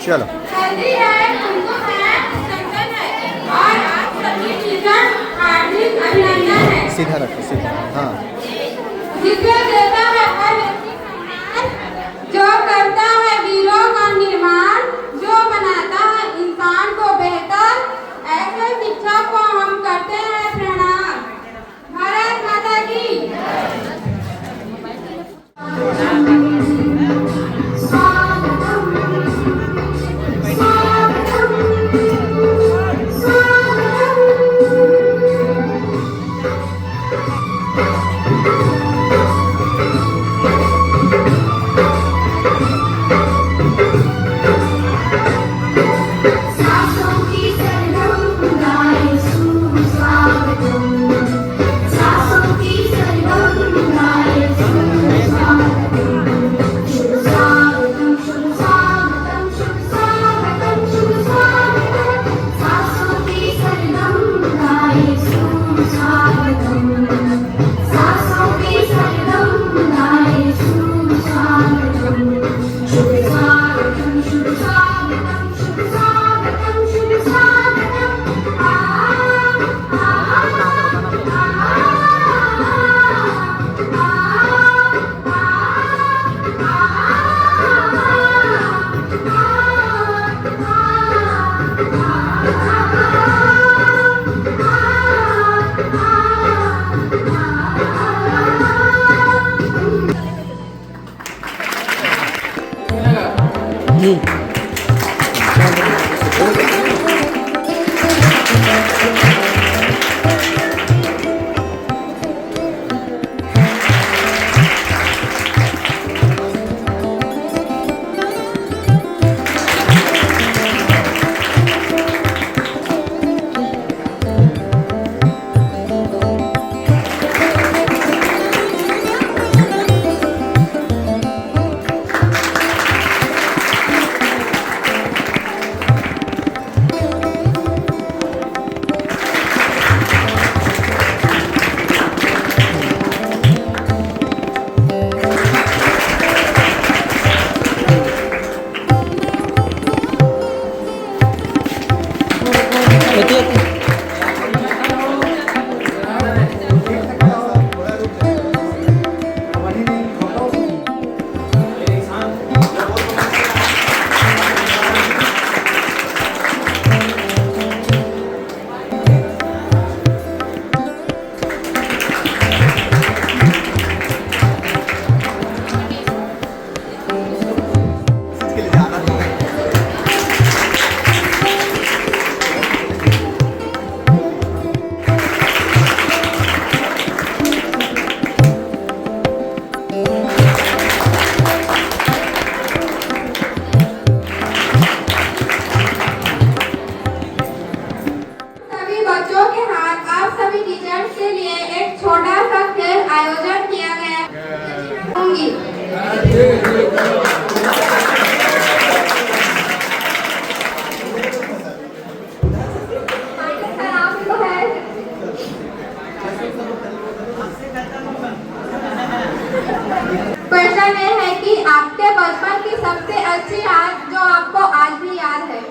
चलो हल्दी है, कुमकुम है, चंदन है और आप सभी टीचर हार्दिक अभिनंदन है। सीधा रखो सीधा। हाँ जिसे देता है हर व्यक्ति सम्मान, जो करता है वीरों का निर्माण, जो बनाता है इंसान को बेहतर, ऐसे शिक्षक को हम करते हैं प्रणाम। भारत माता की। क्वेश्चन ये है कि आपके बचपन की सबसे अच्छी याद जो आपको आज भी याद है।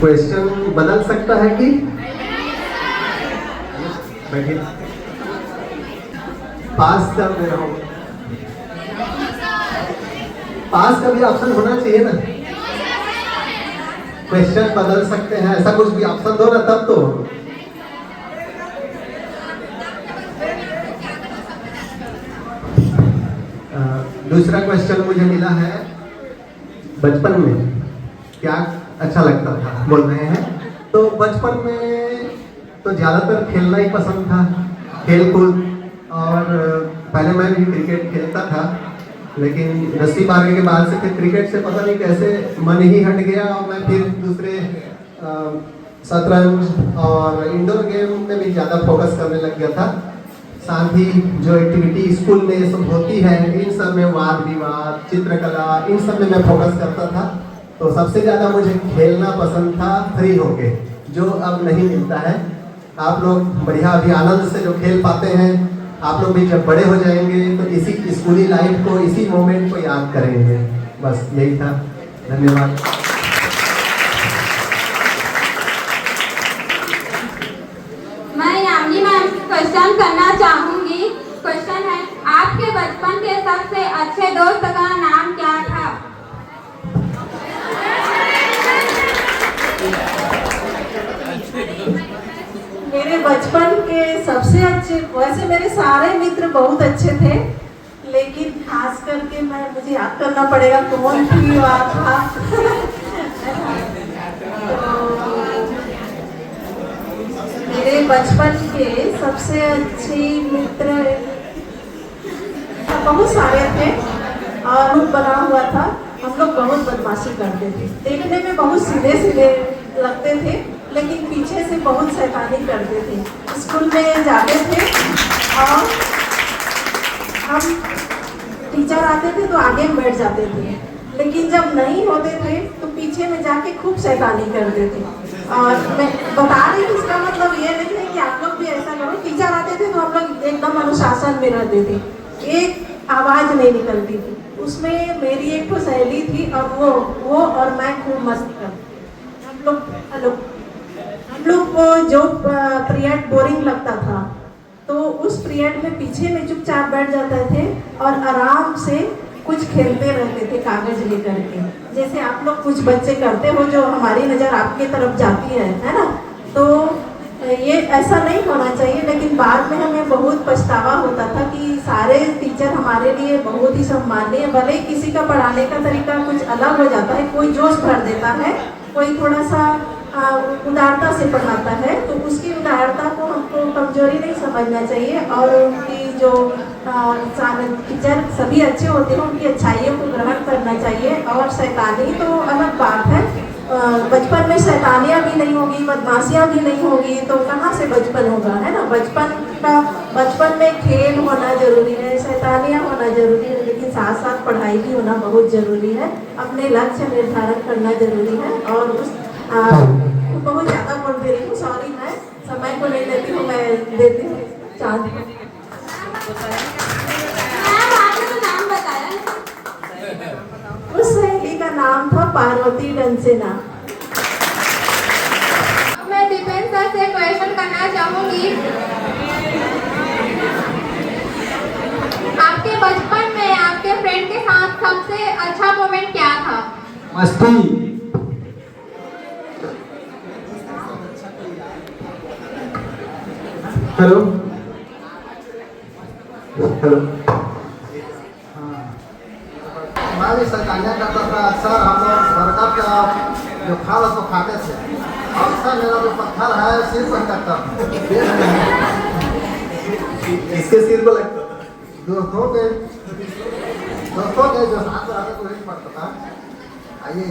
क्वेश्चन बदल सकता है कि बैठिए पास कर दे रहा हूँ। पास का भी ऑप्शन होना चाहिए ना। क्वेश्चन बदल सकते हैं ऐसा कुछ भी ऑप्शन दो ना तब तो। दूसरा क्वेश्चन मुझे मिला है बचपन में क्या अच्छा लगता था बोल रहे हैं। तो बचपन में तो ज़्यादातर खेलना ही पसंद था, खेल कूद। और पहले मैं भी क्रिकेट खेलता था, लेकिन 10वीं-12वीं के बाद से फिर क्रिकेट से पता नहीं कैसे मन ही हट गया और मैं फिर दूसरे शतरंज और इंडोर गेम में भी ज़्यादा फोकस करने लग गया था। साथ ही जो एक्टिविटी स्कूल में ये सब होती है इन सब में वाद विवाद, चित्रकला, इन सब में मैं फोकस करता था। तो सबसे ज़्यादा मुझे खेलना पसंद था फ्री होके, जो अब नहीं मिलता है। आप लोग बढ़िया अभी आनंद से जो खेल पाते हैं, आप लोग भी जब बड़े हो जाएंगे तो इसी स्कूली लाइफ को, इसी मोमेंट को याद करेंगे। बस यही था, धन्यवाद। मैं यामिनी मैम से क्वेश्चन करना चाहूंगी। क्वेश्चन है, आपके बचपन के सबसे अच्छे दोस्त का नाम क्या था? मेरे बचपन के सबसे अच्छे, वैसे मेरे सारे मित्र बहुत अच्छे थे, लेकिन खास करके मुझे याद करना पड़ेगा कौन थी वहाँ था। मेरे बचपन के सबसे अच्छे मित्र बहुत सारे थे और ग्रुप बना हुआ था। हम लोग बहुत बदमाशी करते थे, देखने में बहुत सीधे सीधे लगते थे, लेकिन पीछे से बहुत शैतानी करते थे। स्कूल में जाते थे और हम टीचर आते थे तो आगे में बैठ जाते थे, लेकिन जब नहीं होते थे तो पीछे में जाके खूब शैतानी करते थे। और मैं बता रही हूँ, इसका मतलब ये नहीं है कि आप लोग भी ऐसा करो। टीचर आते थे तो हम लोग एकदम अनुशासन में रहते थे, एक आवाज़ नहीं निकलती थी। उसमें मेरी एक तो सहेली थी और वो और मैं खूब मस्ती करते। हम लोग को जो पीरियड बोरिंग लगता था तो उस पीरियड में पीछे में चुपचाप बैठ जाते थे और आराम से कुछ खेलते रहते थे कागज लेकर के, जैसे आप लोग कुछ बच्चे करते हो जो हमारी नज़र आपके तरफ जाती है ना। तो ये ऐसा नहीं होना चाहिए, लेकिन बाद में हमें बहुत पछतावा होता था कि सारे टीचर हमारे लिए बहुत ही सम्माननीय, भले किसी का पढ़ाने का तरीका कुछ अलग हो जाता है, कोई जोश भर देता है, कोई थोड़ा सा उदारता से पढ़ाता है, तो उसकी उदारता को हमको कमजोरी नहीं समझना चाहिए। और उनकी जो टीचर सभी अच्छे होते हैं, उनकी अच्छाइयों को ग्रहण करना चाहिए। और शैतानी तो अलग बात है, बचपन में शैतानियाँ भी नहीं होगी, बदमाशियाँ भी नहीं होगी, तो कहाँ से बचपन होगा, है ना। बचपन में खेल होना जरूरी है, शैतानियाँ होना जरूरी है, लेकिन साथ साथ पढ़ाई भी होना बहुत जरूरी है। अपने लक्ष्य निर्धारण करना जरूरी है। और उस बहुत ज़्यादा बोल दे रही हूँ, सॉरी, मैं समय को नहीं लेती हूँ, मैं देती हूँ चांद को। नाम बताया। उस सहेली का नाम था पार्वती डंसेना। मैं दीपेंद्र सर से क्वेश्चन करना चाहूंगी। आपके बचपन में आपके फ्रेंड के साथ सबसे अच्छा मोमेंट क्या था? मस्ती। Hello hello. मैं भी शैतानियाँ करता था अक्सर। हम लोग बरगद का जो फल उसको खाते थे। अक्सर मेरा जो पत्थर है सिर पर लगता था। इसके सिर को लगता था। दोस्तों के जो साथ में रहते तो नहीं पड़ता था। आइए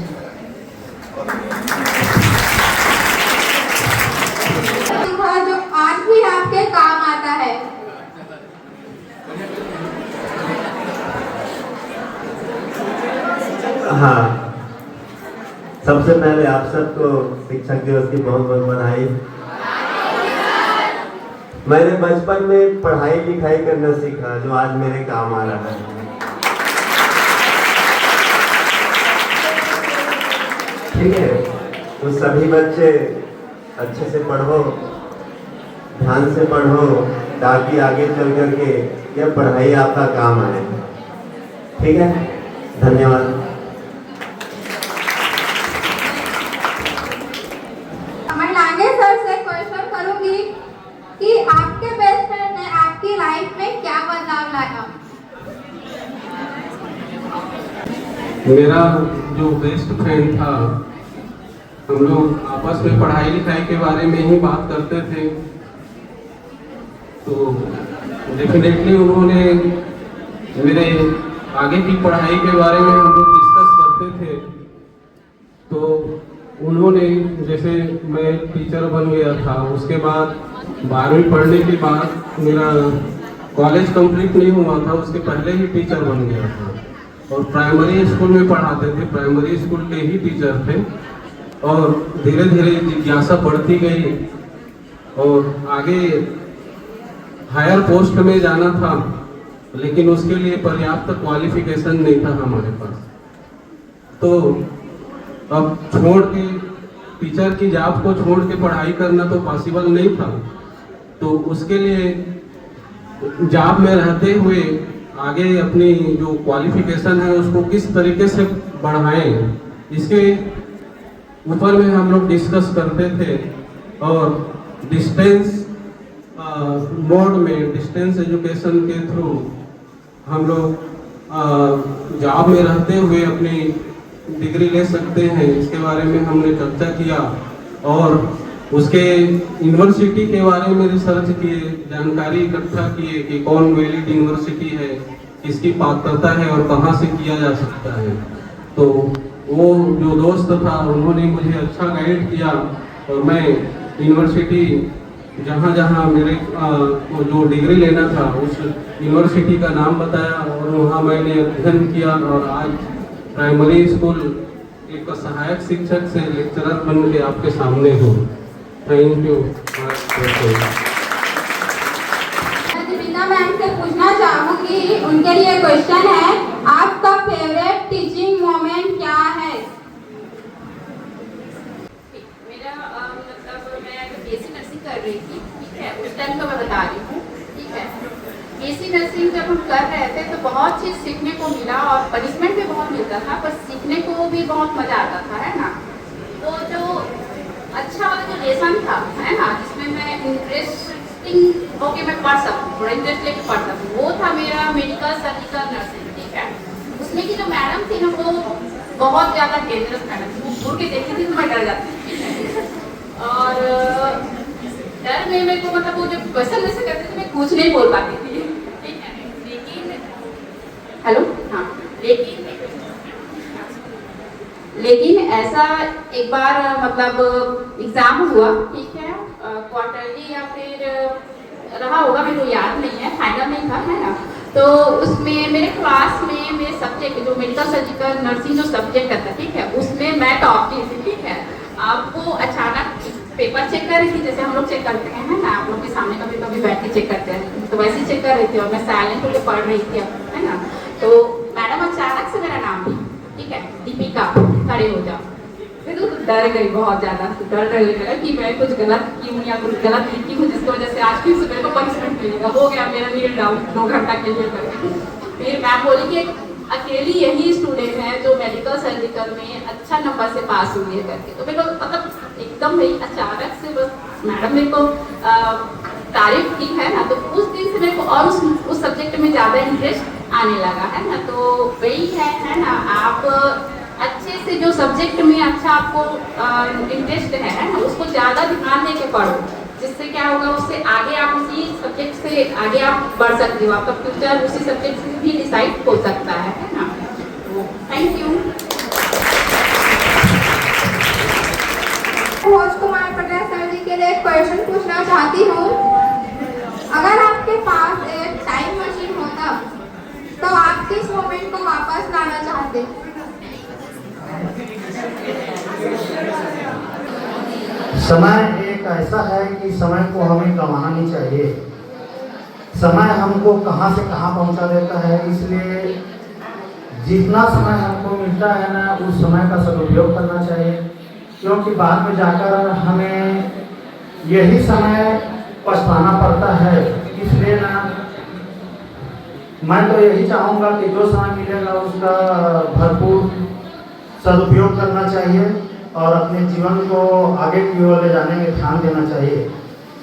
जो आज भी आपके काम आता है। हाँ, सबसे पहले आप सबको शिक्षक दिवस की बहुत बहुत बधाई। मैंने बचपन में पढ़ाई लिखाई करना सीखा जो आज मेरे काम आ रहा है। ठीक है, तो सभी बच्चे अच्छे से पढ़ो, ध्यान से पढ़ो, ताकि आगे चल करके यह पढ़ाई आपका काम आए। ठीक है, धन्यवाद। महिलाएं सर से क्वेश्चन करूंगी कि आपके बेस्ट फ्रेंड ने आपकी लाइफ में क्या बदलाव लाया? मेरा जो बेस्ट फ्रेंड था, हम लोग आपस में पढ़ाई लिखाई के बारे में ही बात करते थे। तो डेफिनेटली उन्होंने मेरे आगे की पढ़ाई के बारे में हम लोग डिस्कस करते थे। तो उन्होंने, जैसे मैं टीचर बन गया था, उसके बाद 12वीं पढ़ने के बाद मेरा कॉलेज कंप्लीट नहीं हुआ था, उसके पहले ही टीचर बन गया था। और प्राइमरी स्कूल में पढ़ाते थे, प्राइमरी स्कूल के ही टीचर थे। और धीरे धीरे जिज्ञासा बढ़ती गई और आगे हायर पोस्ट में जाना था, लेकिन उसके लिए पर्याप्त क्वालिफिकेशन नहीं था हमारे पास। तो अब छोड़ के टीचर की जॉब को छोड़ के पढ़ाई करना तो पॉसिबल नहीं था। तो उसके लिए जॉब में रहते हुए आगे अपनी जो क्वालिफिकेशन है उसको किस तरीके से बढ़ाएं, इसके ऊपर में हम लोग डिस्कस करते थे। और डिस्टेंस मोड में, डिस्टेंस एजुकेशन के थ्रू हम लोग जॉब में रहते हुए अपनी डिग्री ले सकते हैं, इसके बारे में हमने चर्चा किया। और उसके यूनिवर्सिटी के बारे में रिसर्च किए, जानकारी इकट्ठा किए कि कौन वैलिड यूनिवर्सिटी है, किसकी पात्रता है और कहाँ से किया जा सकता है। तो वो जो दोस्त था उन्होंने मुझे अच्छा गाइड किया और मैं यूनिवर्सिटी जहाँ जहाँ मेरे जो डिग्री लेना था उस यूनिवर्सिटी का नाम बताया और वहाँ मैंने अध्ययन किया और आज प्राइमरी स्कूल एक सहायक शिक्षक से लेक्चरर बन के आपके सामने हूँ। Thank you. दीपिका मैम से पूछना चाहूँगी, उनके लिए क्वेश्चन है, आपका फेवरेट टीचिंग मोमेंट क्या है? मेरा मतलब मैं बीएससी नर्सिंग कर रही थी, ठीक है, उस टाइम तो मैं बता रही हूँ, ठीक है। बीएससी नर्सिंग जब हम कर रहे थे तो बहुत चीज़ सीखने को मिला और पनिशमेंट भी बहुत मिलता था, पर सीखने को भी बहुत मज़ा आता था, है ना। तो जो अच्छा वाला जो लेसन था, है ना, जिसमें मैं इंटरेस्टिंग होके मैं पढ़ सकूँ, थोड़ा इंटरेस्ट लेके पढ़ सकूँ, वो था मेरा मेडिकल सर्जिकल नर्सिंग, ठीक है। उसमें की जो मैडम थी ना वो बहुत ज़्यादा डेंजरस मैडम थी, वो घूर के देखी थी तो मैं डर जाती थी, ठीक है। और डर में मेरे को मतलब वो जब क्वेश्चन ऐसे करते थे मैं कुछ नहीं बोल पाती थी, ठीक है। लेकिन हेलो, हाँ, लेकिन ऐसा एक बार मतलब एग्जाम हुआ, ठीक है, क्वार्टरली या फिर रहा होगा, मेरे को याद नहीं है, फाइनल नहीं था, है ना। तो उसमें मेरे क्लास में मेरे सब्जेक्ट जो मेडिकल सर्जिकल नर्सिंग जो सब्जेक्ट था, ठीक है, उसमें मैं टॉप की थी, ठीक है। अब वो अचानक पेपर चेक कर रही थी, जैसे हम लोग चेक करते हैं, है ना, आप लोग के सामने कभी कभी बैठ के चेक करते हैं, तो वैसे ही चेक कर रही थी और मैं साइलेंट होकर पढ़ रही थी, है ना। तो मैडम अचानक से मेरा नाम ली, ठीक है, दीपिका खड़े हो जाओ। फिर तो डर गई बहुत ज़्यादा, डर लगा कि मैं कुछ गलत की हूँ या कुछ गलत लिखी हूँ जिसकी वजह से आज फिर से मेरे को पनिशमेंट मिलेगा। हो गया मेरा नील डाउन 2 घंटा के लिए करके। फिर मैम बोली कि अकेली यही स्टूडेंट है जो मेडिकल सर्जिकल में अच्छा नंबर से पास हुई है करके। तो मेरे को मतलब एकदम भाई अचानक से बस मैडम मेरे को तारीफ की, है ना। तो उस दिन से मेरे को और उस सब्जेक्ट में ज़्यादा इंटरेस्ट आने लगा, है ना। तो वही है ना, आप अच्छे से जो सब्जेक्ट में अच्छा आपको इंटरेस्ट है ना, उसको ज़्यादा ध्यान दे के पढ़ो, जिससे क्या होगा, उससे आगे आप उसी सब्जेक्ट से आगे आप बढ़ सकते हो, आपका फ्यूचर उसी सब्जेक्ट से भी डिसाइड हो सकता है ना। तो thank you. Bhoj Kumar Patel sir ji के लिए एक क्वेश्चन पूछना चाहती हूँ। अगर आपके पास एक टाइम मशीन होता तो आप किस मोमेंट को वापस लाना चाहते? समय एक ऐसा है कि समय को हमें गंवाना नहीं चाहिए। समय हमको कहाँ से कहाँ पहुँचा देता है, इसलिए जितना समय हमको मिलता है ना, उस समय का सदुपयोग करना चाहिए, क्योंकि बाद में जाकर हमें यही समय पछताना पड़ता है। इसलिए ना मैं तो यही चाहूँगा कि जो समय मिलेगा उसका भरपूर सदुपयोग करना चाहिए और अपने जीवन को आगे की ओर ले जाने में ध्यान देना चाहिए।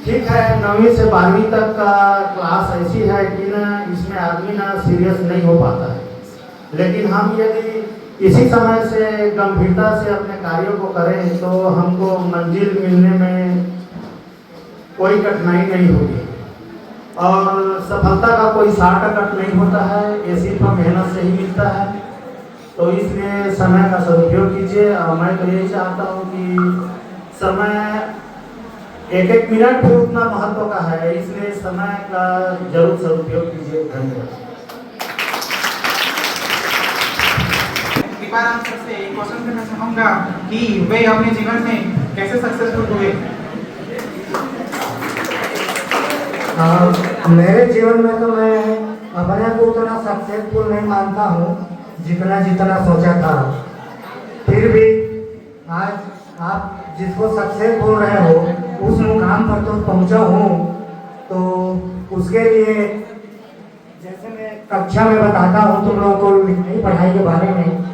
ठीक है, 9वीं से 12वीं तक का क्लास ऐसी है कि ना इसमें आदमी ना सीरियस नहीं हो पाता है, लेकिन हम यदि इसी समय से गंभीरता से अपने कार्यों को करें तो हमको मंजिल मिलने में कोई कठिनाई नहीं होगी और सफलता का कोई शॉर्टकट नहीं होता है, ये सिर्फ मेहनत से ही मिलता है। तो इसलिए समय का सदुपयोग कीजिए और मैं तो यही चाहता हूँ कि समय एक मिनट भी उतना महत्व का है, इसलिए समय का जरूर सदुपयोग कीजिए। धन्यवाद। दीपाराम सर से एक क्वेश्चन करना चाहूँगा कि वे अपने जीवन में कैसे सक्सेसफुल हुए? मेरे जीवन में तो मैं अपने को उतना सक्सेसफुल नहीं मानता हूँ जितना सोचा था। फिर भी आज आप जिसको सक्सेस बोल रहे हो उस मुकाम पर तो पहुंचा हूँ, तो उसके लिए जैसे मैं कक्षा में बताता हूँ तुम लोगों को लिखाई पढ़ाई के बारे में,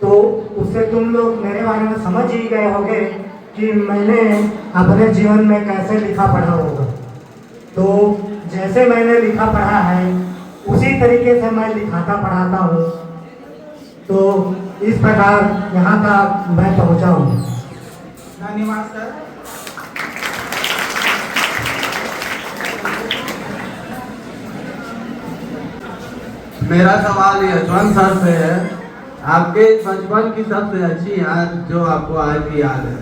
तो उससे तुम लोग मेरे बारे में समझ ही गए होंगे कि मैंने अपने जीवन में कैसे लिखा पढ़ा होगा। तो जैसे मैंने लिखा पढ़ा है उसी तरीके से मैं लिखाता पढ़ाता हूँ, तो इस प्रकार यहाँ तक मैं पहुँचा हूँ। धन्यवाद सर। मेरा सवाल यशवंत सर से है, आपके बचपन की सबसे अच्छी याद जो आपको आज भी याद है।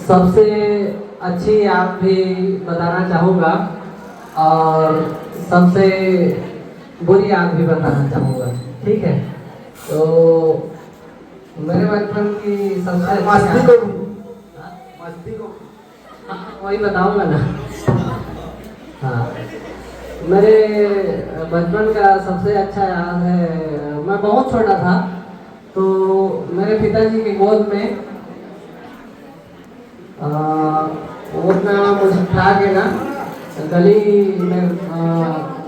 सबसे अच्छी याद भी बताना चाहूँगा और सबसे बुरी याद भी बताना चाहूँगा, ठीक है। तो मेरे बचपन की सबसे मस्ती को वही बताऊँगा ना। हाँ, मेरे बचपन का सबसे अच्छा याद है, मैं बहुत छोटा था तो मेरे पिताजी की गोद में वो अपना मुझे उठा के ना गली में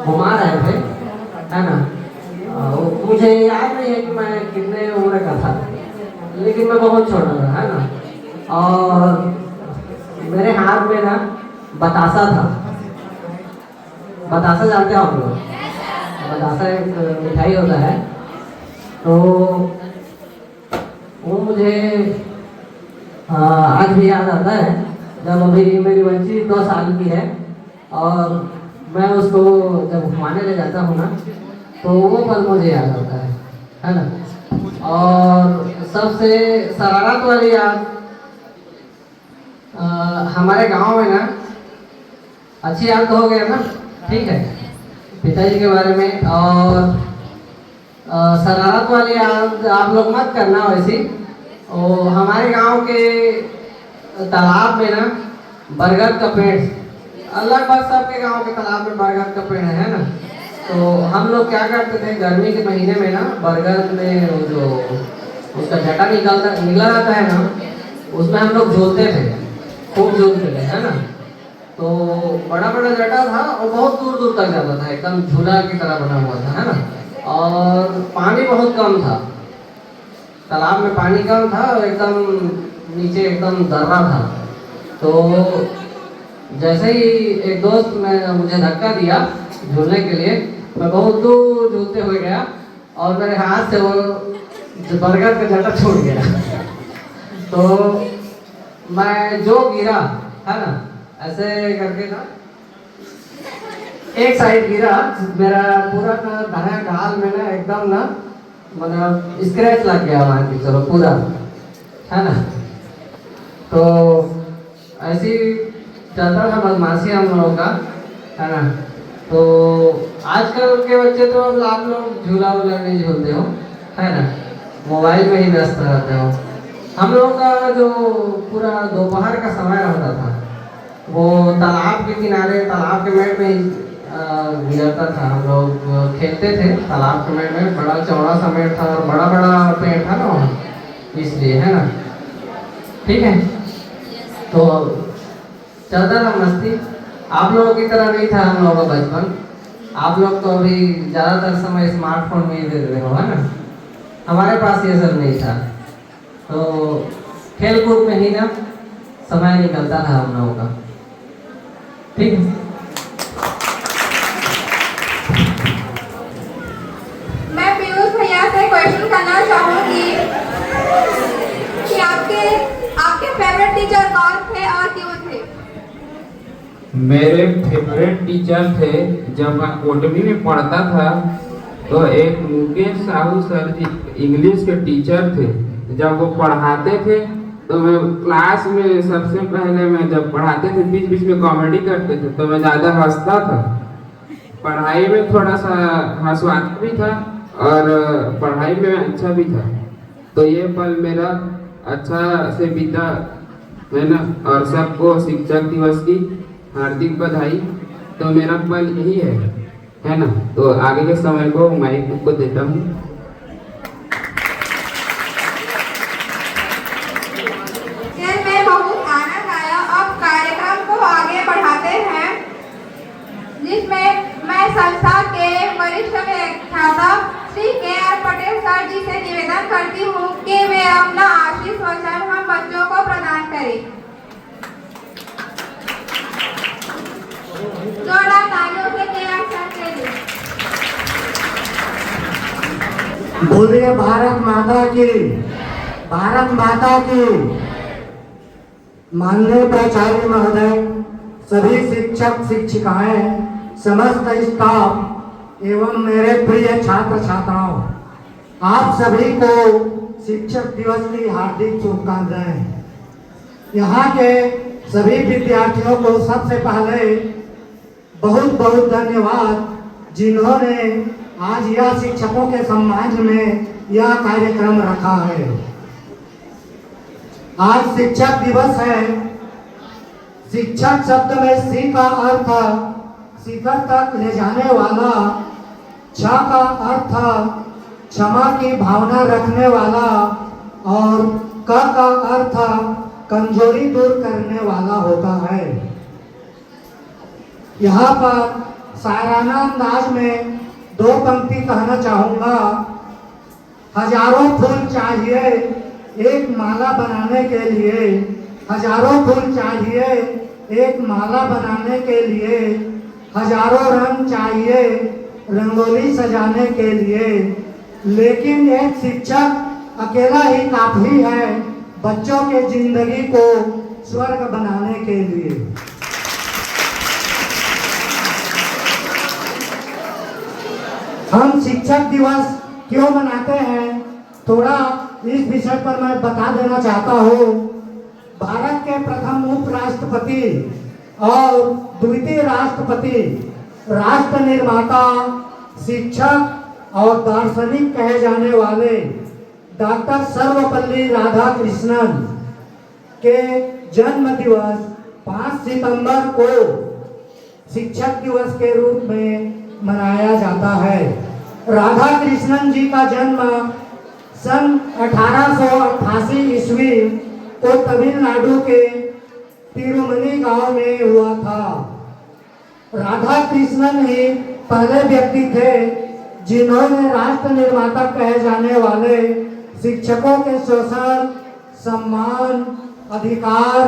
घुमा रहे थे, है ना। मुझे याद नहीं है कि मैं कितने उम्र का था, लेकिन मैं बहुत छोटा था, है ना। और मेरे हाथ में ना बतासा था। बतासा जानते हो आप लोग? बतासा एक मिठाई होता है, तो वो मुझे आज भी याद आता है। जब अभी मेरी बच्ची 2 साल की है और मैं उसको जब घुमाने ले जाता हूँ ना, तो वो पल मुझे याद आता है ना। और सबसे शरारत वाली याद हमारे गांव में ना, अच्छी याद तो हो गया ना, ठीक है, पिताजी के बारे में। और शरारत वाली याद आप लोग मत करना वैसी। और हमारे गांव के तालाब में ना बरगद का पेड़, लगभग सबके गांव के तालाब में बरगद का पेड़ है ना। तो हम लोग क्या करते थे, गर्मी के महीने में ना बरगद में वो जो उसका जटा निकला रहता है ना, उसमें हम लोग झूलते थे, खूब झूलते थे, है ना। तो बड़ा बड़ा जटा था और बहुत दूर दूर तक जाता था, एकदम झूला की तरह बना हुआ था, है ना। और पानी बहुत कम था, तालाब में पानी कम था और एकदम नीचे एकदम दर्रा था। तो जैसे ही एक दोस्त ने मुझे धक्का दिया झूलने के लिए, मैं बहुत दूर झूलते हुए गया और मेरे हाथ से वो बरगद का जटा छूट गया। तो मैं जो गिरा, है ना, ऐसे करके ना एक साइड गिरा, मेरा पूरा ना दाया गाल में ना एकदम ना मतलब स्क्रैच लग गया, मान के चलो पूरा, है ना। तो ऐसी चलता था बदमाशी हम लोगों का, है ना। तो आजकल के बच्चे तो अब आप लोग झूला वूला नहीं झूलते हो, है ना, मोबाइल में ही व्यस्त रहते हो। हम लोग का जो पूरा दोपहर का समय रहता था वो तालाब के किनारे, तालाब के मेड़ में ही गुजरता था। हम लोग खेलते थे तालाब के मेड़ में, बड़ा चौड़ा सा मेड़ था और बड़ा बड़ा पेड़ था ना वहाँ, इसलिए, है ना, ठीक है। तो चलता था मस्ती। आप लोगों की तरह नहीं था हम लोगों का बचपन। आप लोग तो अभी ज़्यादातर समय स्मार्टफोन में ही दे रहे हो, है ना। हमारे पास ये सब नहीं था, तो खेल कूद में ही ना समय निकलता था हम लोगों का, ठीक है। मैं पीयूष भैया से क्वेश्चन करना चाहूँगी कि आपके फेवरेट टीचर कौन थे और क्यों थे? मेरे फेवरेट टीचर थे, जब मैं कोटमी में पढ़ता था तो एक मुकेश साहू सर जी इंग्लिश के टीचर थे। जब वो पढ़ाते थे तो मैं क्लास में सबसे पहले, मैं जब पढ़ाते थे बीच बीच में कॉमेडी करते थे तो मैं ज़्यादा हंसता था। पढ़ाई में थोड़ा सा हंसवाता भी था और पढ़ाई में अच्छा भी था। तो ये पल मेरा अच्छा से बीता है ना। और सबको शिक्षक दिवस की हार्दिक बधाई। तो मेरा पल यही है है ना। तो आगे के समय को माइक को देता हूँ। खेल में बहुत आनंद आया। अब कार्यक्रम को आगे बढ़ाते हैं, जिसमें मैं संस्था के वरिष्ठ व्याख्याता श्री के.आर. पटेल सर जी से निवेदन करती हूँ कि वे अपना आशीष वचन हम बच्चों को प्रदान करें। जोड़ा तालियों से के.आर. सर के लिए। बोलिए भारत माता की, भारत माता की। माननीय प्राचार्य महोदय, सभी शिक्षक शिक्षिकाएं, समस्त स्टाफ एवं मेरे प्रिय छात्र छात्राओं, आप सभी को शिक्षक दिवस की हार्दिक शुभकामनाएं। यहाँ के सभी विद्यार्थियों को सबसे पहले बहुत बहुत धन्यवाद, जिन्होंने आज यह शिक्षकों के सम्मान में यह कार्यक्रम रखा है। आज शिक्षक दिवस है। शिक्षक शब्द में सी का अर्थ शिखर तक ले जाने वाला, छ का अर्थ क्षमा की भावना रखने वाला और क का अर्थ कमजोरी दूर करने वाला होता है। यहाँ पर शायराना अंदाज में दो पंक्ति कहना चाहूँगा। हजारों फूल चाहिए एक माला बनाने के लिए, हजारों फूल चाहिए एक माला बनाने के लिए, हजारों रंग चाहिए रंगोली सजाने के लिए, लेकिन एक शिक्षक अकेला ही काफी है बच्चों के जिंदगी को स्वर्ग बनाने के लिए। हम शिक्षक दिवस क्यों मनाते हैं, थोड़ा इस विषय पर मैं बता देना चाहता हूँ। भारत के प्रथम उपराष्ट्रपति और द्वितीय राष्ट्रपति, राष्ट्र निर्माता, शिक्षक और दार्शनिक कहे जाने वाले डॉक्टर सर्वपल्ली राधाकृष्णन के जन्म दिवस 5 सितंबर को शिक्षक दिवस के रूप में मनाया जाता है। राधाकृष्णन जी का जन्म सन 1888 ईस्वी को तमिलनाडु के तिरुमनी गांव में हुआ था। राधाकृष्णन ही पहले व्यक्ति थे जिन्होंने राष्ट्र निर्माता कहे जाने वाले शिक्षकों के शोषण, सम्मान, अधिकार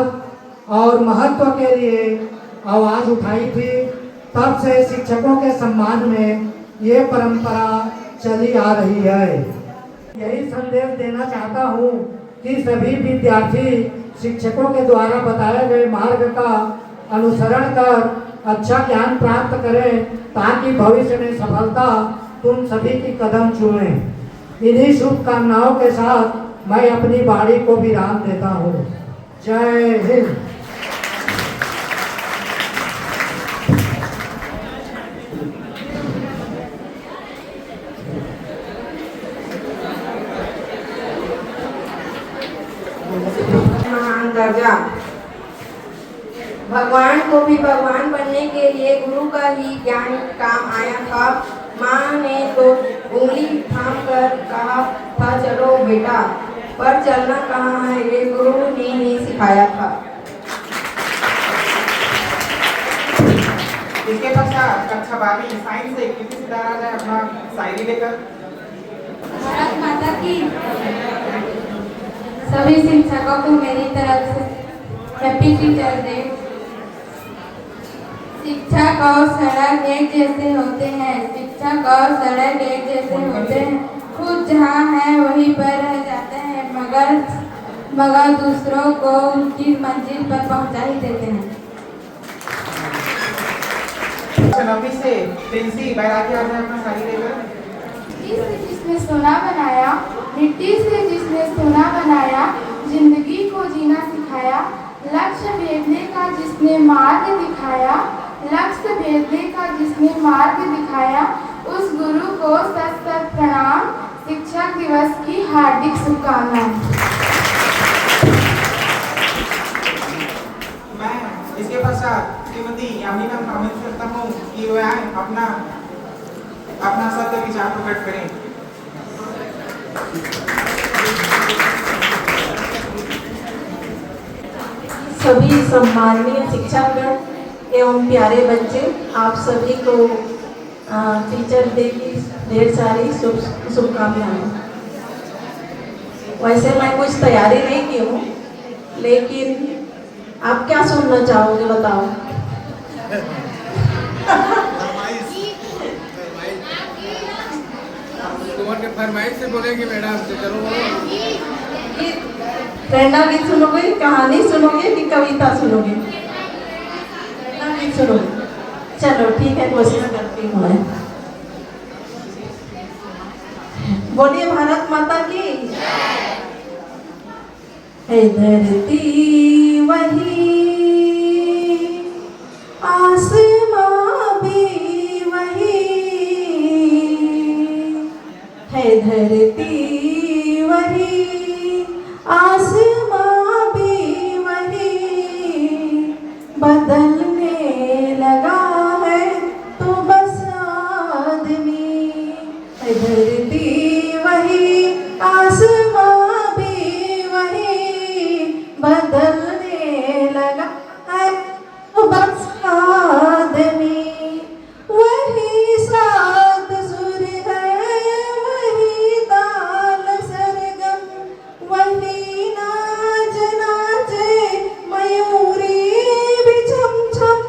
और महत्व के लिए आवाज उठाई थी। तब से शिक्षकों के सम्मान में ये परंपरा चली आ रही है। यही संदेश देना चाहता हूँ कि सभी विद्यार्थी शिक्षकों के द्वारा बताए गए मार्ग का अनुसरण कर अच्छा ज्ञान प्राप्त करें, ताकि भविष्य में सफलता तुम सभी की कदम चूमे। इन्हीं शुभकामनाओं के साथ मैं अपनी वाणी को विराम देता हूँ। जय हिंद। महान दर्जा। भगवान को भी भगवान बनने के लिए गुरु का ही ज्ञान काम आया था। माँ ने तो उंगली थाम कर कहा था, चलो बेटा, पर चलना कहाँ है, ये गुरु ने ही सिखाया था। इसके पश्चात कक्षा 12 साइंस से कृति सितारा ने अपना शायरी लेकर। भारत माता की। सभी शिक्षकों को मेरी तरफ से हैप्पी टीचर्स डे। शिक्षक और सड़क एक जैसे होते हैं, शिक्षक और सड़क एक जैसे होते हैं, खुद जहाँ है वहीं पर रह जाते हैं, मगर दूसरों को उनकी मंजिल पर पहुँचा ही देते हैं। 90 से प्रिंसी बैरागी आपने अपना शायरी लेकर। मिट्टी से जिसने सोना बनाया, मिट्टी से जिसने सोना बनाया, जिंदगी को जीना सिखाया, लक्ष्य भेदने का जिसने मार्ग दिखाया, लक्ष्य भेदने का जिसने मार्ग दिखाया, उस गुरु को सत सत प्रणाम। शिक्षक दिवस की हार्दिक शुभकामनाएं। मैं इसके पश्चात श्रीमती यामिनी मैम का आमंत्रित करता हूँ कि वह अपना अपना सत्य विचार प्रकट करें। सभी सम्माननीय शिक्षकगण एवं प्यारे बच्चे, आप सभी को टीचर डे की ढेर सारी शुभकामनाएं। वैसे मैं कुछ तैयारी नहीं की हूँ, लेकिन आप क्या सुनना चाहोगे बताओ? तुम्हारे फरमाइश से बोलेंगे मैडम से, चलो प्रेरणा गीत सुनोगे, कहानी सुनोगे कि कविता सुनोगे? प्रेरणा गीत सुनोगे, चलो ठीक है, कोशिश करती हूँ मैं। बोलिए भारत माता की। है धरती वही, आसमां भी वही, है धरती वही, आसमां भी वही, बदलने लगा है तो बस आदमी। है धरती वही, आसमां भी वही, बदलने लगा है तो बस आदमी। वही सात सुर है, वही ताल सरगम, वही नाच नाचे मयूरी भी छम छम।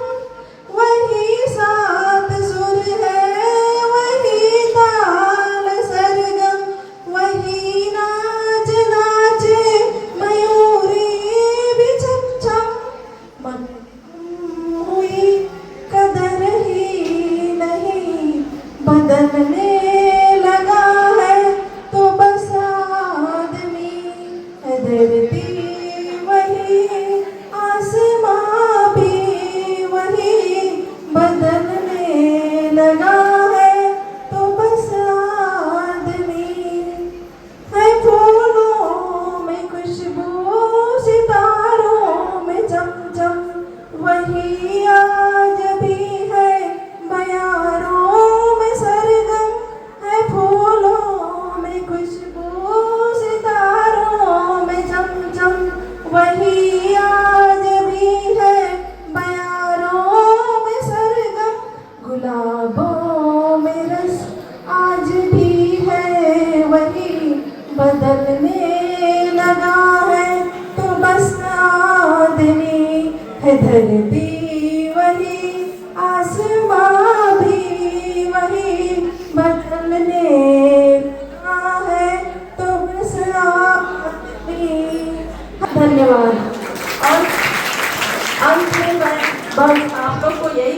वही सात सुर है, वही ताल सरगम, वही नाच नाचे मयूरी भी छम छम। मन हुई कदर ही नहीं, बदलने लगा है तो बस आदमी। है धरती वही, आसमां भी वही, बदलने लगा है तो बस आदमी। है फूलों में खुशबू, सितारों में चमचम, वही आज भी है बयारों में सरगम। है फूलों में खुशबू, सितारों में चमचम, वही आज भी है बयारों में सरगम। गुलाबों में रस आज भी है वही, बदलने लगा है तो बस आदमी। है धरती वही, आसमां भी वही, बदलने लगा है तो बस आदमी। धन्यवाद। और अंत में मैं बस आप लोग को यही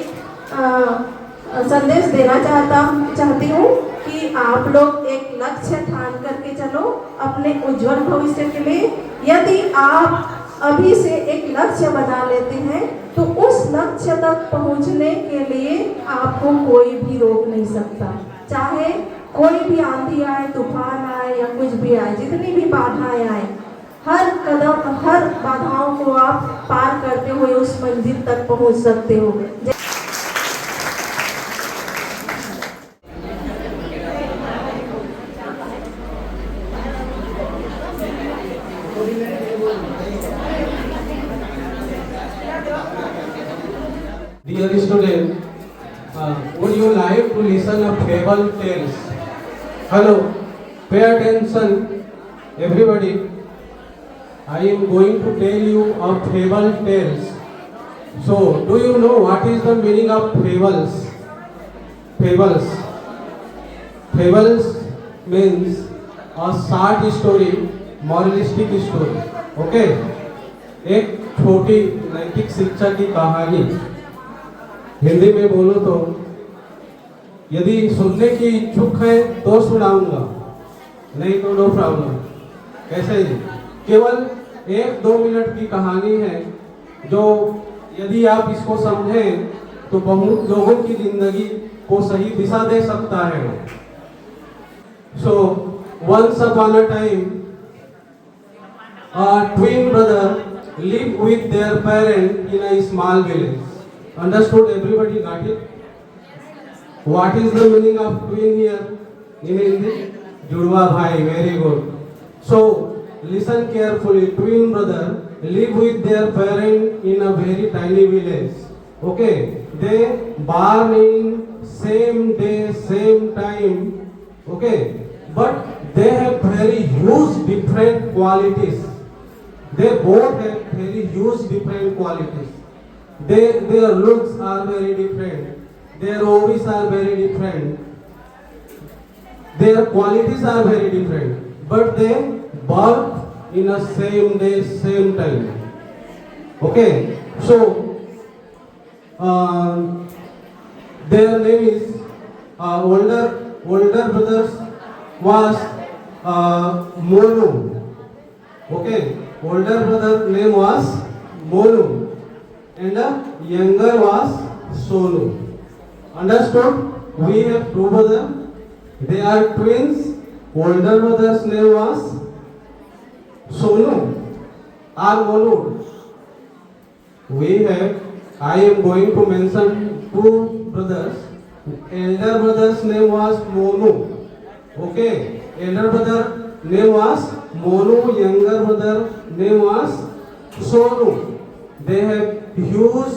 संदेश देना चाहती हूँ कि आप लोग एक लक्ष्य ठान करके चलो अपने उज्जवल भविष्य के लिए। यदि आप अभी से एक लक्ष्य बना लेते हैं तो उस लक्ष्य तक पहुंचने के लिए आपको कोई भी रोक नहीं सकता। चाहे कोई भी आंधी आए, तूफान आए या कुछ भी आए, जितनी भी बाधाएं आए, हर कदम, हर बाधाओं को आप पार करते हुए उस मंजिल तक पहुंच सकते हो। Dear student, would you like to listen a fable tales? Hello, pay attention, everybody. I am going to tell you a fable tales. So, do you know what is the meaning of fables? Fables. Fables means a short story, moralistic story. Okay? एक छोटी नैतिक शिक्षा की कहानी। हिंदी में बोलो तो यदि सुनने की इच्छुक है तो सुनाऊंगा, नहीं तो नो प्रॉब्लम। कैसे जी? केवल 1-2 मिनट की कहानी है जो यदि आप इसको समझें तो बहुत लोगों की जिंदगी को सही दिशा दे सकता है। So once upon a time a twin brother lived with their parent in a small village. Understood? Everybody got it? What is the meaning of twin here in Hindi? जुड़वा भाई. Very good. So listen carefully. Twin brother live with their parent in a very tiny village. Okay, they born in same day, same time. Okay, but they have very huge different qualities. They both have very huge different qualities. Their looks are very different. Their hobbies are very different. Their qualities are very different. But they birth in a same day, same time. Okay, so their name is older brothers was Monu. Okay, older brother name was Monu and the younger was Sonu. Understood? We have two brothers. They are twins. Older brother's name was Sonu or Monu. I am going to mention two brothers. Elder brother's name was Monu. Okay, elder brother name was Monu, younger brother name was Sonu. They have huge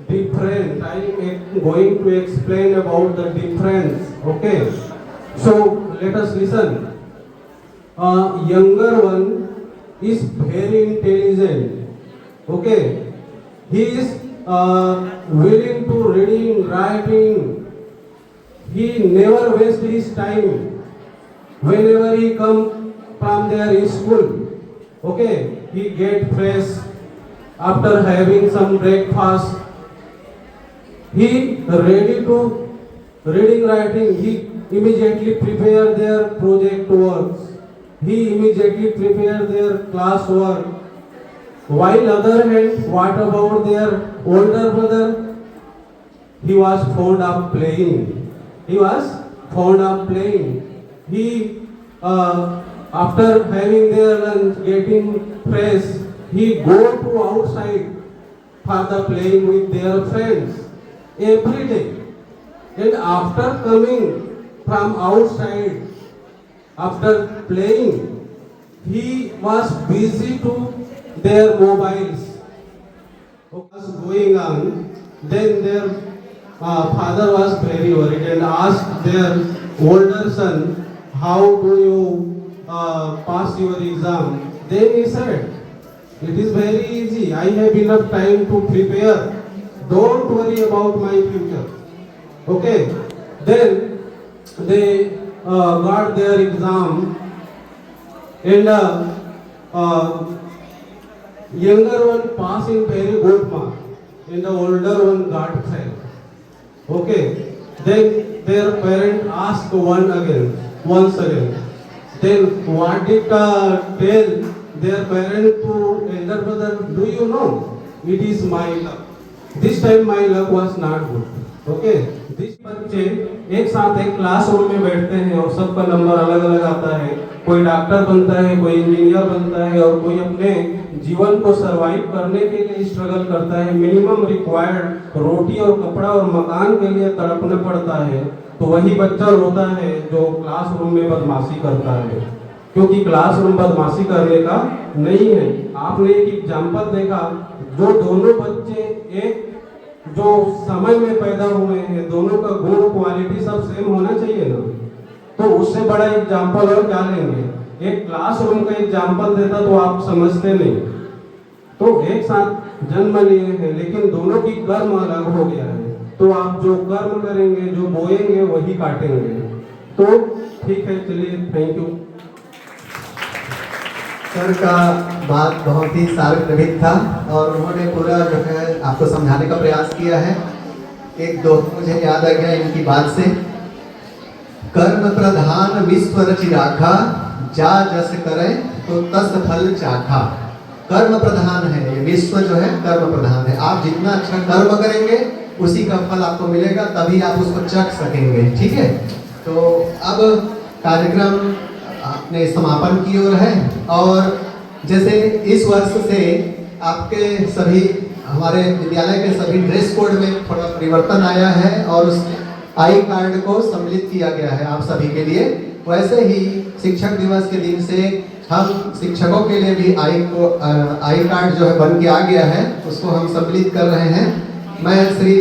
difference. I am going to explain about the difference. Okay, so let us listen. Younger one is very intelligent. Okay, he is willing to reading, writing. He never wastes his time. Whenever he come from their school, okay, he get fresh after having some breakfast. He ready to reading, writing. He immediately prepare their project works. He immediately prepare their class work. While other hand, what about their older brother? He was fond of playing. He after having their lunch, getting fresh, he go to outside for the playing with their friends every day. And after coming from outside, after playing, he was busy to their mobiles. Was going on. Then their father was very worried and asked their older son, how do you pass your exam? Then he said, it is very easy. I have enough time to prepare. Don't worry about my future. Okay. Then they got their exam and younger one passed in very good mark and the older one got fail. Okay. Then their parent asked once again. Then what did tell their parent to elder brother? Do you know? It is my luck. This time my luck was not good. Okay. This बच्चे एक साथ एक classroom में बैठते हैं और सबका number अलग अलग आता है. कोई डॉक्टर बनता है, कोई इंजीनियर बनता है और कोई अपने जीवन को सरवाइव करने के लिए स्ट्रगल करता है. मिनिमम रिक्वायर्ड रोटी और कपड़ा और मकान के लिए तड़पना पड़ता है. तो वही बच्चा रोता है जो क्लासरूम में बदमाशी करता है, क्योंकि क्लासरूम बदमाशी करने का नहीं है. आपने एक एग्जाम्पल देखा, जो दोनों बच्चे एक जो समय में पैदा हुए हैं, दोनों का गुण क्वालिटी सब सेम होना चाहिए ना. तो उससे बड़ा एग्जाम्पल और क्या लेंगे. एक क्लासरूम का एग्जाम्पल देता तो आप समझते नहीं. तो एक साथ जन्म लिए हैं लेकिन दोनों की कर्म अलग हो गया है. तो आप जो कर्म करेंगे, जो बोएंगे वही काटेंगे. तो ठीक है, चलिए, थैंक यू. सर का बात बहुत ही सार्वजनिक था और उन्होंने पूरा जो है आपको समझाने का प्रयास किया है. एक दोस्त मुझे याद आ गया इनकी बात से. कर्म प्रधान विश्व रचि राखा, जा जस करे तो तस फल चाखा. कर्म प्रधान है ये विश्व जो है, कर्म प्रधान है. आप जितना अच्छा कर्म करेंगे उसी का फल आपको मिलेगा, तभी आप उसको चख सकेंगे. ठीक है. तो अब कार्यक्रम अपने समापन की ओर है और जैसे इस वर्ष से आपके सभी हमारे विद्यालय के सभी ड्रेस कोड में थोड़ा परिवर्तन आया है और आई कार्ड को सम्मिलित किया गया है आप सभी के लिए। वैसे ही शिक्षक दिवस के दिन से हम शिक्षकों के लिए भी आई कार्ड जो है बन के आ गया है, उसको हम सम्मिलित कर रहे हैं। मैं श्री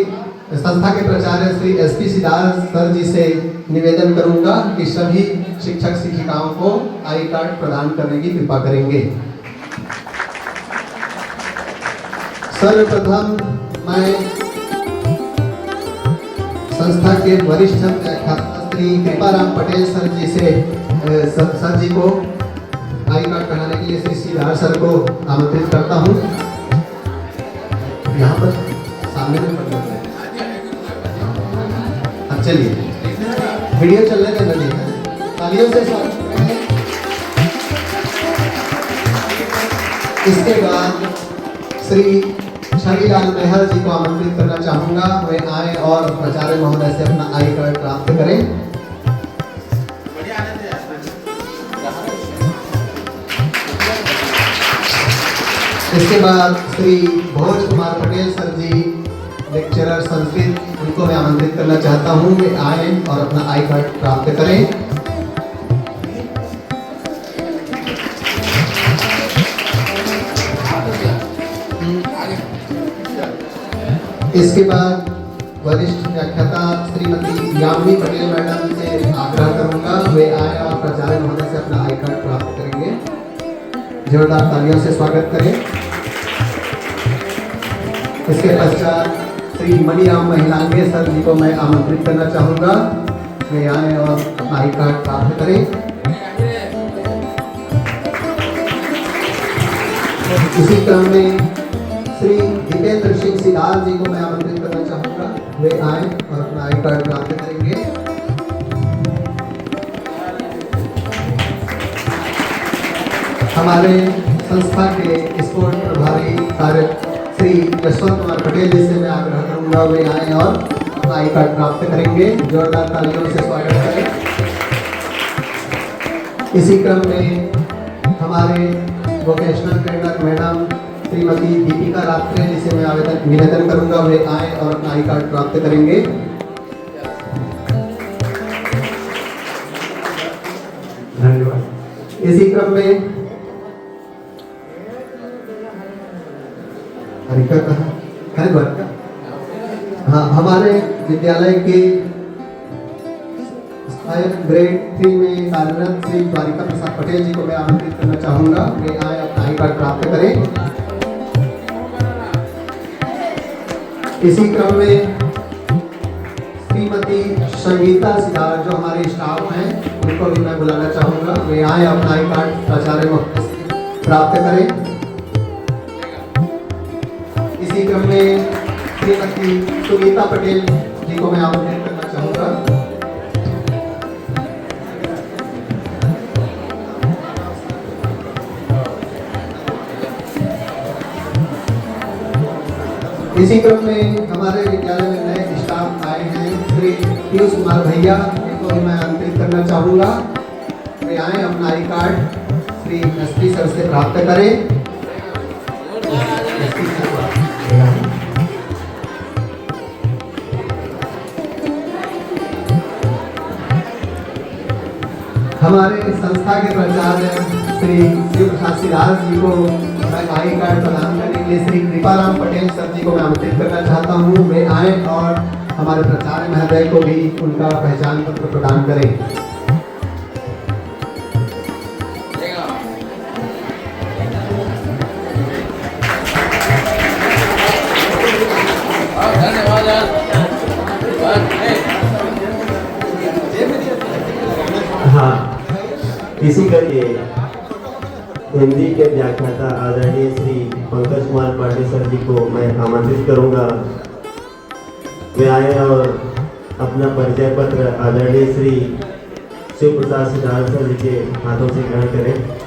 संस्था के प्राचार्य श्री SP सिद्धार्थ सर जी से निवेदन करूंगा कि सभी शिक्षक शिक्षिकाओं को आई कार्ड प्रदान करने की कृपा करेंगे। सर्वप्रथम मैं संस्था के वरिष्ठ व्याख्याता श्री कृपाराम पटेल सर जी से सर जी को आई कार्ड पढ़ाने के लिए श्री सिद्धार्थ सर को आमंत्रित करता हूँ। यहाँ पर सामने में पढ़ लेते हैं। अब चलिए वीडियो चलने देना चाहिए, तालियों से स्वागत करें। इसके बाद श्री छविलाल मेहर जी को आमंत्रित करना चाहूंगा, वे आए और प्राचार्य महोदय से अपना आई कार्ड प्राप्त करें। इसके बाद श्री भोज कुमार पटेल सर जी लेक्चरर संस्कृत, उनको मैं आमंत्रित करना चाहता हूँ, वे आए और अपना आई कार्ड प्राप्त करें। इसके बाद वरिष्ठ व्याख्याता श्रीमती यामिनी पटेल मैडम से आग्रह करूंगा, वे आए और प्राचार्य महोदय से अपना आई कार्ड प्राप्त करेंगे। जोरदार तालियों से स्वागत करें। इसके पश्चात श्री मणिराम महिलांगे सर जी को मैं आमंत्रित करना चाहूँगा, वे आए और अपना आई कार्ड प्राप्त करें। इसी क्रम में श्री दीपेंद्र सिंह सिदार जी को मैं आमंत्रित करना चाहूँगा, वे आए और अपना आई कार्ड प्राप्त करेंगे। हमारे संस्था के स्पोर्ट प्रभारी कार्य श्री यशवंत कुमार पटेल जी से मैं आग्रह करूंगा, वे आए और अपना आई कार्ड प्राप्त करेंगे। जोरदार तालियों से स्वागत करें। इसी क्रम में हमारे vocational trainer madam Shrimati Deepika Ratre ji से मैं निवेदन करूंगा, वे आए और अपना आई कार्ड प्राप्त करेंगे। धन्यवाद। इसी क्रम में हरिका कहा हाँ, हमारे विद्यालय के ग्रेड 3 में कार्यरत श्री द्वारिका प्रसाद पटेल जी को मैं आमंत्रित करना चाहूंगा, वे आए अपना आई कार्ड प्राप्त करें। इसी क्रम में श्रीमती संगीता सिदार जो हमारे स्टाफ हैं, उनको भी मैं बुलाना चाहूंगा, वे आए अपना आई कार्ड प्राचार्य महोदय से प्राप्त करें। इसी क्रम में श्रीमती सुनीता पटेल जी को मैं आमंत्रित करना चाहूँगा। इसी क्रम में हमारे विद्यालय में नए स्टाफ आए हैं, श्री पीयूष कुमार भैया, इनको भी मैं आमंत्रित करना चाहूँगा, वे आए अपना I card Shri SP sir से प्राप्त करें। हमारे संस्था के प्राचार्य श्री शिव प्रसाद सिद्धार्थ जी को मैं आई कार्ड प्रदान करने के लिए श्री कृपाराम पटेल सर जी को मैं आमंत्रित करना चाहता हूँ, वे आए और हमारे प्राचार्य महोदय को भी उनका पहचान पत्र प्रदान करें। हाँ, इसी करके हिंदी के व्याख्याता आदरणीय श्री पंकज कुमार पांडे सर जी को मैं आमंत्रित करूंगा, वे आए और अपना परिचय पत्र आदरणीय श्री शिव प्रसाद सिद्धार्थ सर जी के हाथों से ग्रहण करें।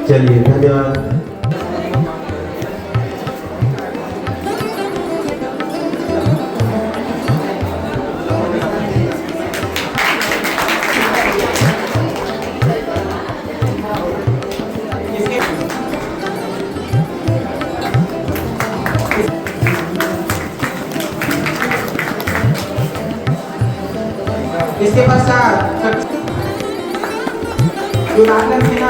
चलिए, धन्यवाद। इसके पश्चात उदाहरण देना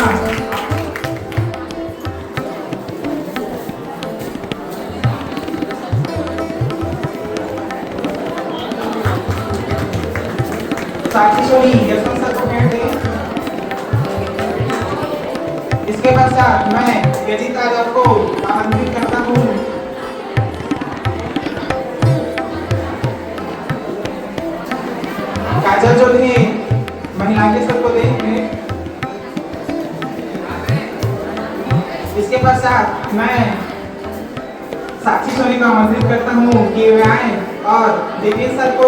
साक्षी सोनी यशवंत सर को भेंट दें। इसके पश्चात मैं यदि यादव को आमंत्रित करता हूँ। काजल चौधरी महिला के सर को दें। इसके पश्चात मैं साक्षी सोनी को आमंत्रित करता हूँ कि वे आए और दिव्य सर को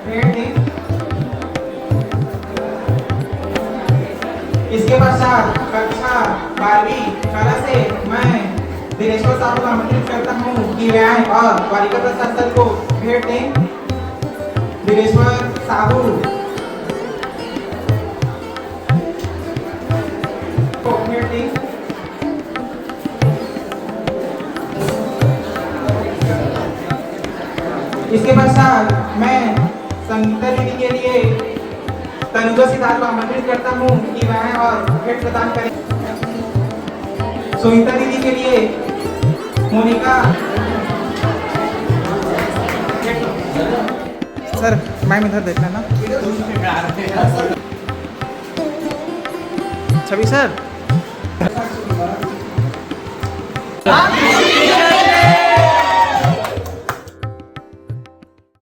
भेंट दें। इसके पश्चात कक्षा 12वीं कला से मैं दिनेश्वर साहब को आमंत्रित करता हूँ कि वे आए और बालिका प्रसाद सर को भेंट दें। दिनेश्वर साहू को भेंट दें। इसके पश्चात मैं संगीता दीदी के लिए तनुजा सिद्धार्थ को आमंत्रित करता हूँ कि वह और भेंट प्रदान करें। सुनीता दीदी के लिए मोनिका। सर मैम इधर देख लेना। छवि सर